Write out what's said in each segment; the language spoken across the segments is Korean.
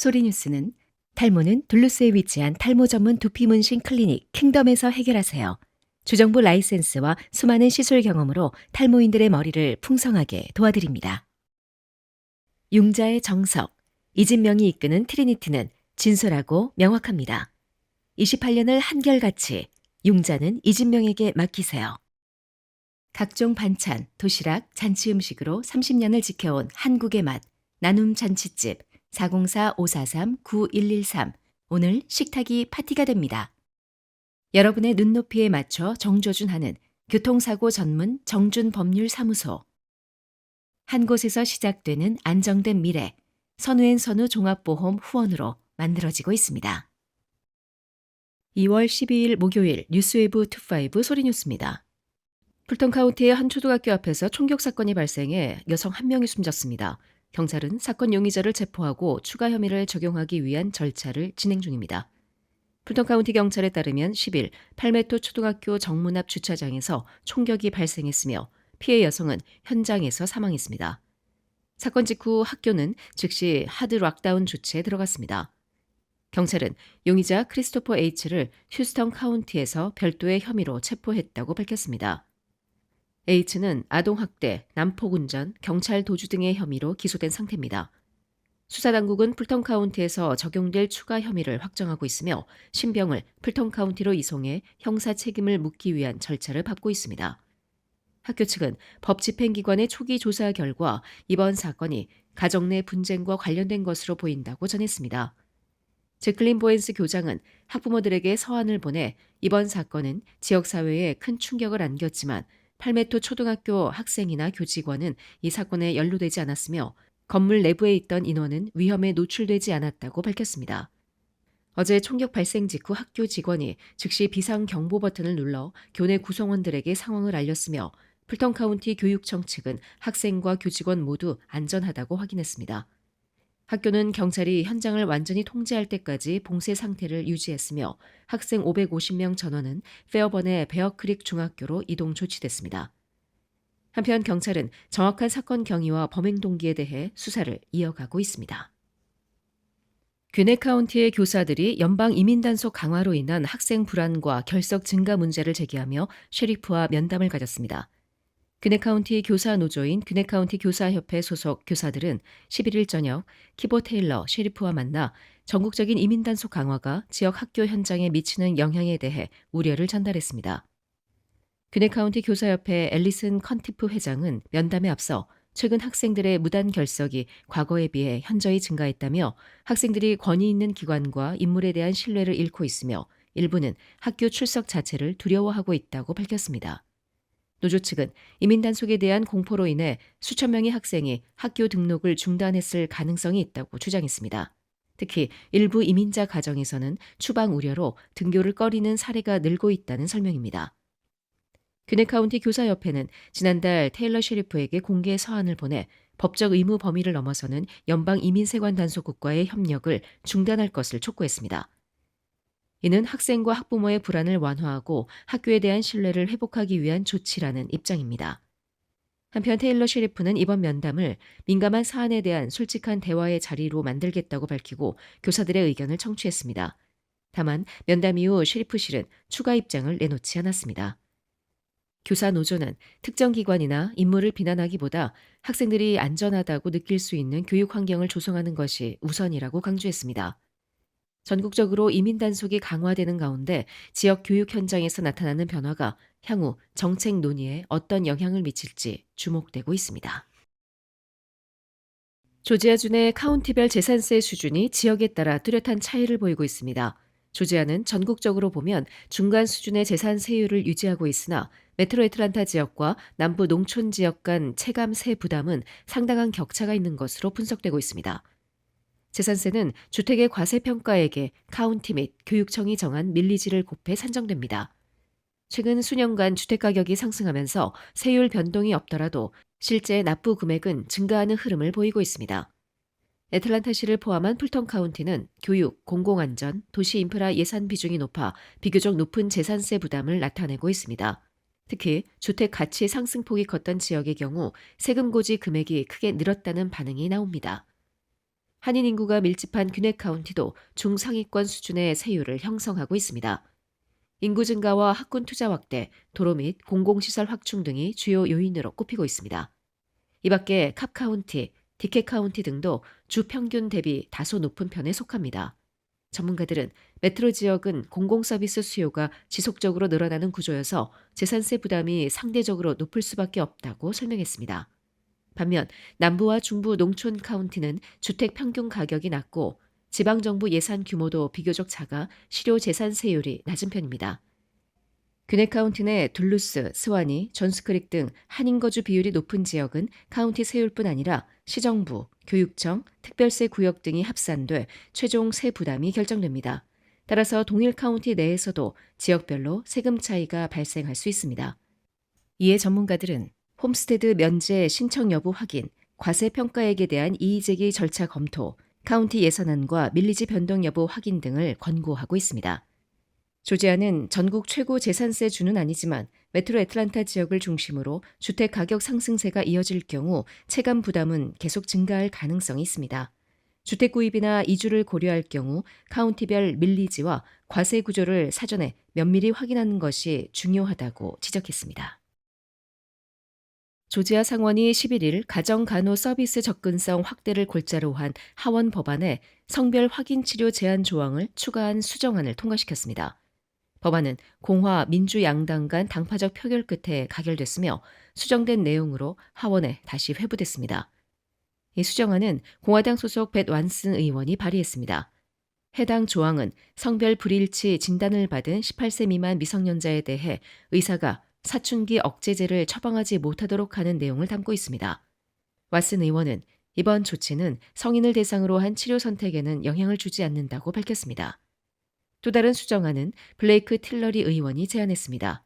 소리뉴스는 탈모는 둘루스에 위치한 탈모 전문 두피 문신 클리닉 킹덤에서 해결하세요. 주정부 라이센스와 수많은 시술 경험으로 탈모인들의 머리를 풍성하게 도와드립니다. 융자의 정석, 이진명이 이끄는 트리니티는 진솔하고 명확합니다. 28년을 한결같이 융자는 이진명에게 맡기세요. 각종 반찬, 도시락, 잔치 음식으로 30년을 지켜온 한국의 맛, 나눔 잔치집 404-543-9113 오늘 식탁이 파티가 됩니다. 여러분의 눈높이에 맞춰 정조준하는 교통사고 전문 정준법률사무소 한 곳에서 시작되는 안정된 미래 선우앤선우 종합보험 후원으로 만들어지고 있습니다. 2월 12일 목요일 뉴스웨브 25 소리뉴스입니다. 풀턴 카운티의 한 초등학교 앞에서 총격 사건이 발생해 여성 1명이 숨졌습니다. 경찰은 사건 용의자를 체포하고 추가 혐의를 적용하기 위한 절차를 진행 중입니다. 풀턴 카운티 경찰에 따르면 10일 팔메토 초등학교 정문 앞 주차장에서 총격이 발생했으며 피해 여성은 현장에서 사망했습니다. 사건 직후 학교는 즉시 하드 락다운 조치에 들어갔습니다. 경찰은 용의자 크리스토퍼 H를 휴스턴 카운티에서 별도의 혐의로 체포했다고 밝혔습니다. H는 아동학대, 난폭운전, 경찰 도주 등의 혐의로 기소된 상태입니다. 수사당국은 풀턴 카운티에서 적용될 추가 혐의를 확정하고 있으며 신병을 풀턴 카운티로 이송해 형사 책임을 묻기 위한 절차를 밟고 있습니다. 학교 측은 법 집행기관의 초기 조사 결과 이번 사건이 가정 내 분쟁과 관련된 것으로 보인다고 전했습니다. 제클린 보엔스 교장은 학부모들에게 서한을 보내 이번 사건은 지역사회에 큰 충격을 안겼지만 팔메토 초등학교 학생이나 교직원은 이 사건에 연루되지 않았으며 건물 내부에 있던 인원은 위험에 노출되지 않았다고 밝혔습니다. 어제 총격 발생 직후 학교 직원이 즉시 비상경보 버튼을 눌러 교내 구성원들에게 상황을 알렸으며 풀턴 카운티 교육청 측은 학생과 교직원 모두 안전하다고 확인했습니다. 학교는 경찰이 현장을 완전히 통제할 때까지 봉쇄 상태를 유지했으며 학생 550명 전원은 페어번의 베어크릭 중학교로 이동 조치됐습니다. 한편 경찰은 정확한 사건 경위와 범행 동기에 대해 수사를 이어가고 있습니다. 귀네 카운티의 교사들이 연방 이민단속 강화로 인한 학생 불안과 결석 증가 문제를 제기하며 셰리프와 면담을 가졌습니다. 귀네 카운티 교사 노조인 귀네 카운티 교사협회 소속 교사들은 11일 저녁 키보 테일러 셰리프와 만나 전국적인 이민 단속 강화가 지역 학교 현장에 미치는 영향에 대해 우려를 전달했습니다. 귀네 카운티 교사협회 앨리슨 컨티프 회장은 면담에 앞서 최근 학생들의 무단 결석이 과거에 비해 현저히 증가했다며 학생들이 권위 있는 기관과 인물에 대한 신뢰를 잃고 있으며 일부는 학교 출석 자체를 두려워하고 있다고 밝혔습니다. 노조 측은 이민 단속에 대한 공포로 인해 수천 명의 학생이 학교 등록을 중단했을 가능성이 있다고 주장했습니다. 특히 일부 이민자 가정에서는 추방 우려로 등교를 꺼리는 사례가 늘고 있다는 설명입니다. 귀네 카운티 교사협회는 지난달 테일러 셰리프에게 공개 서한을 보내 법적 의무 범위를 넘어서는 연방 이민세관 단속국과의 협력을 중단할 것을 촉구했습니다. 이는 학생과 학부모의 불안을 완화하고 학교에 대한 신뢰를 회복하기 위한 조치라는 입장입니다. 한편 테일러 셰리프는 이번 면담을 민감한 사안에 대한 솔직한 대화의 자리로 만들겠다고 밝히고 교사들의 의견을 청취했습니다. 다만 면담 이후 셰리프실은 추가 입장을 내놓지 않았습니다. 교사 노조는 특정 기관이나 인물을 비난하기보다 학생들이 안전하다고 느낄 수 있는 교육 환경을 조성하는 것이 우선이라고 강조했습니다. 전국적으로 이민 단속이 강화되는 가운데 지역 교육 현장에서 나타나는 변화가 향후 정책 논의에 어떤 영향을 미칠지 주목되고 있습니다. 조지아주의 카운티별 재산세 수준이 지역에 따라 뚜렷한 차이를 보이고 있습니다. 조지아는 전국적으로 보면 중간 수준의 재산세율을 유지하고 있으나 메트로 애틀란타 지역과 남부 농촌 지역 간 체감세 부담은 상당한 격차가 있는 것으로 분석되고 있습니다. 재산세는 주택의 과세평가액에 카운티 및 교육청이 정한 밀리지를 곱해 산정됩니다. 최근 수년간 주택가격이 상승하면서 세율 변동이 없더라도 실제 납부 금액은 증가하는 흐름을 보이고 있습니다. 애틀란타시를 포함한 풀턴 카운티는 교육, 공공안전, 도시 인프라 예산 비중이 높아 비교적 높은 재산세 부담을 나타내고 있습니다. 특히 주택 가치 상승폭이 컸던 지역의 경우 세금 고지 금액이 크게 늘었다는 반응이 나옵니다. 한인 인구가 밀집한 귀넷 카운티도 중상위권 수준의 세율을 형성하고 있습니다. 인구 증가와 학군 투자 확대, 도로 및 공공시설 확충 등이 주요 요인으로 꼽히고 있습니다. 이 밖에 캅 카운티, 디켓 카운티 등도 주 평균 대비 다소 높은 편에 속합니다. 전문가들은 메트로 지역은 공공서비스 수요가 지속적으로 늘어나는 구조여서 재산세 부담이 상대적으로 높을 수밖에 없다고 설명했습니다. 반면 남부와 중부 농촌 카운티는 주택 평균 가격이 낮고 지방정부 예산 규모도 비교적 작아 실효 재산세율이 낮은 편입니다. 귀넷 카운티 내 둘루스, 스와니, 존스크릭 등 한인 거주 비율이 높은 지역은 카운티 세율뿐 아니라 시정부, 교육청, 특별세 구역 등이 합산돼 최종 세 부담이 결정됩니다. 따라서 동일 카운티 내에서도 지역별로 세금 차이가 발생할 수 있습니다. 이에 전문가들은 홈스테드 면제 신청 여부 확인, 과세 평가액에 대한 이의제기 절차 검토, 카운티 예산안과 밀리지 변동 여부 확인 등을 권고하고 있습니다. 조지아는 전국 최고 재산세 주는 아니지만 메트로 애틀란타 지역을 중심으로 주택 가격 상승세가 이어질 경우 체감 부담은 계속 증가할 가능성이 있습니다. 주택 구입이나 이주를 고려할 경우 카운티별 밀리지와 과세 구조를 사전에 면밀히 확인하는 것이 중요하다고 지적했습니다. 조지아 상원이 11일 가정간호 서비스 접근성 확대를 골자로 한 하원 법안에 성별 확인 치료 제한 조항을 추가한 수정안을 통과시켰습니다. 법안은 공화 민주 양당 간 당파적 표결 끝에 가결됐으며 수정된 내용으로 하원에 다시 회부됐습니다. 이 수정안은 공화당 소속 벳 완슨 의원이 발의했습니다. 해당 조항은 성별 불일치 진단을 받은 18세 미만 미성년자에 대해 의사가 사춘기 억제제를 처방하지 못하도록 하는 내용을 담고 있습니다. 왓슨 의원은 이번 조치는 성인을 대상으로 한 치료 선택에는 영향을 주지 않는다고 밝혔습니다. 또 다른 수정안은 블레이크 틸러리 의원이 제안했습니다.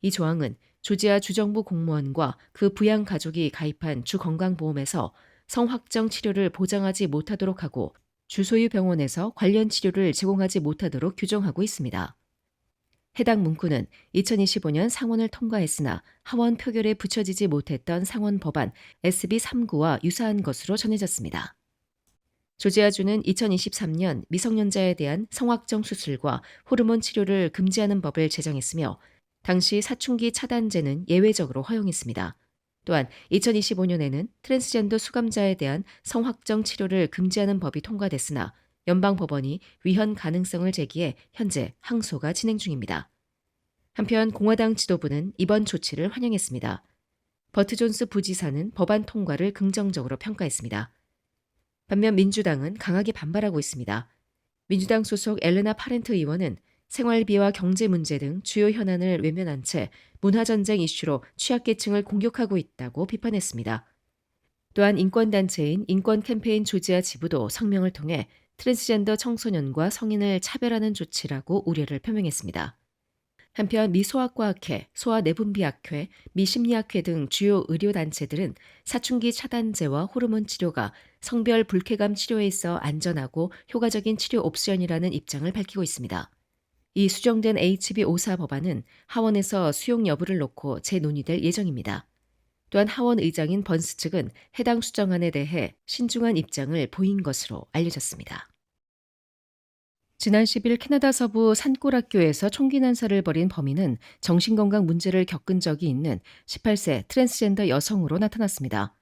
이 조항은 조지아 주정부 공무원과 그 부양 가족이 가입한 주건강보험에서 성확정 치료를 보장하지 못하도록 하고 주소유 병원에서 관련 치료를 제공하지 못하도록 규정하고 있습니다. 해당 문구는 2025년 상원을 통과했으나 하원 표결에 붙여지지 못했던 상원 법안 SB 3구와 유사한 것으로 전해졌습니다. 조지아주는 2023년 미성년자에 대한 성확정 수술과 호르몬 치료를 금지하는 법을 제정했으며 당시 사춘기 차단제는 예외적으로 허용했습니다. 또한 2025년에는 트랜스젠더 수감자에 대한 성확정 치료를 금지하는 법이 통과됐으나 연방법원이 위헌 가능성을 제기해 현재 항소가 진행 중입니다. 한편 공화당 지도부는 이번 조치를 환영했습니다. 버트 존스 부지사는 법안 통과를 긍정적으로 평가했습니다. 반면 민주당은 강하게 반발하고 있습니다. 민주당 소속 엘레나 파렌트 의원은 생활비와 경제 문제 등 주요 현안을 외면한 채 문화전쟁 이슈로 취약계층을 공격하고 있다고 비판했습니다. 또한 인권단체인 인권 캠페인 조지아 지부도 성명을 통해 트랜스젠더 청소년과 성인을 차별하는 조치라고 우려를 표명했습니다. 한편 미 소아과학회, 소아내분비학회, 미 심리학회 등 주요 의료단체들은 사춘기 차단제와 호르몬 치료가 성별 불쾌감 치료에 있어 안전하고 효과적인 치료 옵션이라는 입장을 밝히고 있습니다. 이 수정된 HB54 법안은 하원에서 수용 여부를 놓고 재논의될 예정입니다. 또한 하원 의장인 번스 측은 해당 수정안에 대해 신중한 입장을 보인 것으로 알려졌습니다. 지난 10일 캐나다 서부 산골학교에서 총기 난사를 벌인 범인은 정신건강 문제를 겪은 적이 있는 18세 트랜스젠더 여성으로 나타났습니다.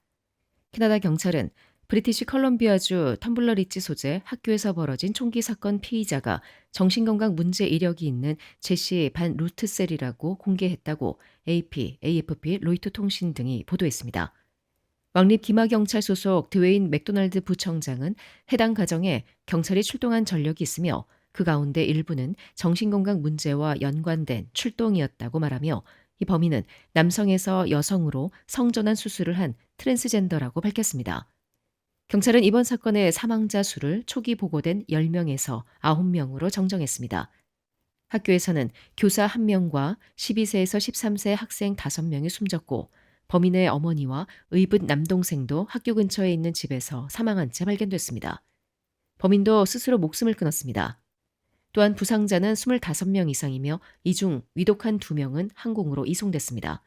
캐나다 경찰은 브리티시 컬럼비아주 텀블러 리치 소재 학교에서 벌어진 총기 사건 피의자가 정신건강 문제 이력이 있는 제시 반 루트셀이라고 공개했다고 AP, AFP, 로이터 통신 등이 보도했습니다. 왕립 기마경찰 소속 드웨인 맥도날드 부청장은 해당 가정에 경찰이 출동한 전력이 있으며 그 가운데 일부는 정신건강 문제와 연관된 출동이었다고 말하며 이 범인은 남성에서 여성으로 성전환 수술을 한 트랜스젠더라고 밝혔습니다. 경찰은 이번 사건의 사망자 수를 초기 보고된 10명에서 9명으로 정정했습니다. 학교에서는 교사 1명과 12세에서 13세 학생 5명이 숨졌고 범인의 어머니와 의붓 남동생도 학교 근처에 있는 집에서 사망한 채 발견됐습니다. 범인도 스스로 목숨을 끊었습니다. 또한 부상자는 25명 이상이며 이 중 위독한 2명은 항공으로 이송됐습니다.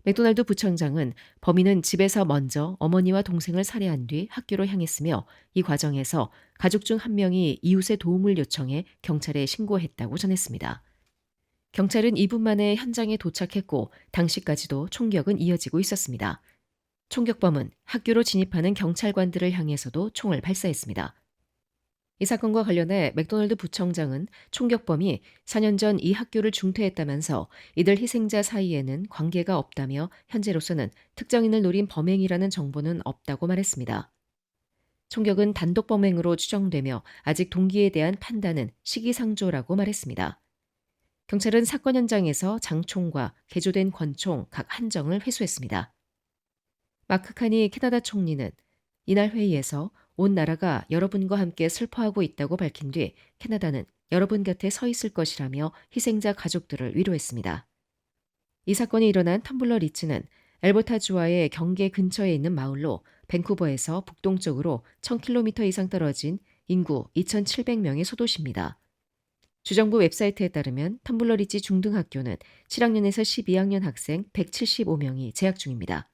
맥도날드 부청장은 범인은 집에서 먼저 어머니와 동생을 살해한 뒤 학교로 향했으며 이 과정에서 가족 중 한 명이 이웃의 도움을 요청해 경찰에 신고했다고 전했습니다. 경찰은 2분 만에 현장에 도착했고 당시까지도 총격은 이어지고 있었습니다. 총격범은 학교로 진입하는 경찰관들을 향해서도 총을 발사했습니다. 이 사건과 관련해 맥도날드 부청장은 총격범이 4년 전 이 학교를 중퇴했다면서 이들 희생자 사이에는 관계가 없다며 현재로서는 특정인을 노린 범행이라는 정보는 없다고 말했습니다. 총격은 단독 범행으로 추정되며 아직 동기에 대한 판단은 시기상조라고 말했습니다. 경찰은 사건 현장에서 장총과 개조된 권총 각 한 정을 회수했습니다. 마크 카니 캐나다 총리는 이날 회의에서 온 나라가 여러분과 함께 슬퍼하고 있다고 밝힌 뒤 캐나다는 여러분 곁에 서 있을 것이라며 희생자 가족들을 위로했습니다. 이 사건이 일어난 텀블러 리츠는 엘버타주와의 경계 근처에 있는 마을로 밴쿠버에서 북동쪽으로 1000km 이상 떨어진 인구 2,700명의 소도시입니다. 주정부 웹사이트에 따르면 텀블러 리치 중등학교는 7학년에서 12학년 학생 175명이 재학 중입니다.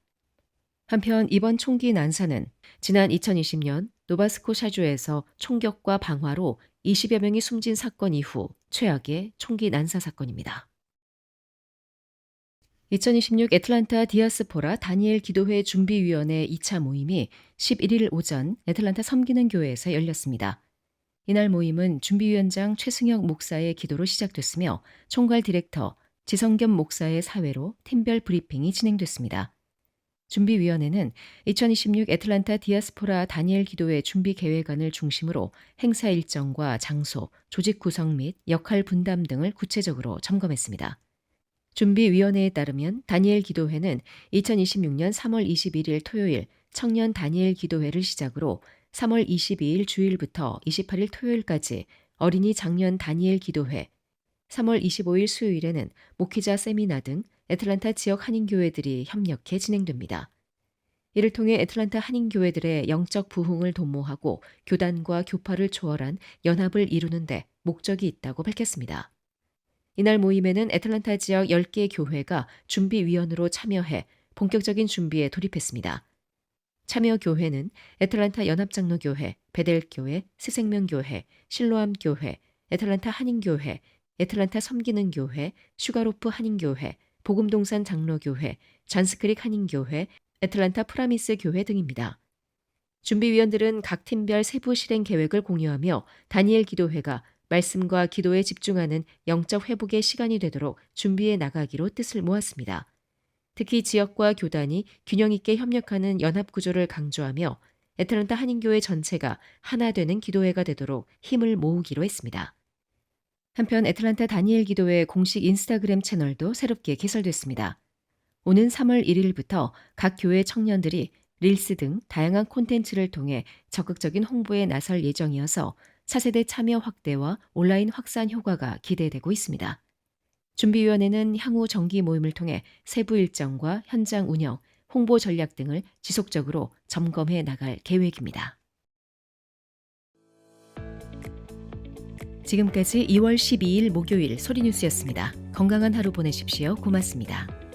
한편 이번 총기 난사는 지난 2020년 노바스코샤주에서 총격과 방화로 20여 명이 숨진 사건 이후 최악의 총기 난사 사건입니다. 2026 애틀란타 디아스포라 다니엘 기도회 준비위원회 2차 모임이 11일 오전 애틀란타 섬기는 교회에서 열렸습니다. 이날 모임은 준비위원장 최승혁 목사의 기도로 시작됐으며 총괄 디렉터 지성겸 목사의 사회로 팀별 브리핑이 진행됐습니다. 준비위원회는 2026 애틀란타 디아스포라 다니엘 기도회 준비계획안을 중심으로 행사 일정과 장소, 조직 구성 및 역할 분담 등을 구체적으로 점검했습니다. 준비위원회에 따르면 다니엘 기도회는 2026년 3월 21일 토요일 청년 다니엘 기도회를 시작으로 3월 22일 주일부터 28일 토요일까지 어린이 장년 다니엘 기도회, 3월 25일 수요일에는 목회자 세미나 등 애틀란타 지역 한인교회들이 협력해 진행됩니다. 이를 통해 애틀란타 한인교회들의 영적 부흥을 도모하고 교단과 교파를 초월한 연합을 이루는 데 목적이 있다고 밝혔습니다. 이날 모임에는 애틀란타 지역 10개 교회가 준비위원으로 참여해 본격적인 준비에 돌입했습니다. 참여 교회는 애틀란타 연합장로교회, 베델교회, 새생명교회, 실로암교회, 애틀란타 한인교회, 애틀란타 섬기는 교회, 슈가로프 한인교회, 복음동산 장로교회, 잔스크릭 한인교회, 애틀란타 프라미스 교회 등입니다. 준비위원들은 각 팀별 세부 실행 계획을 공유하며 다니엘 기도회가 말씀과 기도에 집중하는 영적 회복의 시간이 되도록 준비해 나가기로 뜻을 모았습니다. 특히 지역과 교단이 균형 있게 협력하는 연합 구조를 강조하며 애틀란타 한인교회 전체가 하나 되는 기도회가 되도록 힘을 모으기로 했습니다. 한편 애틀란타 다니엘 기도회 공식 인스타그램 채널도 새롭게 개설됐습니다. 오는 3월 1일부터 각 교회 청년들이 릴스 등 다양한 콘텐츠를 통해 적극적인 홍보에 나설 예정이어서 차세대 참여 확대와 온라인 확산 효과가 기대되고 있습니다. 준비위원회는 향후 정기 모임을 통해 세부 일정과 현장 운영, 홍보 전략 등을 지속적으로 점검해 나갈 계획입니다. 지금까지 2월 12일 목요일 소리뉴스였습니다. 건강한 하루 보내십시오. 고맙습니다.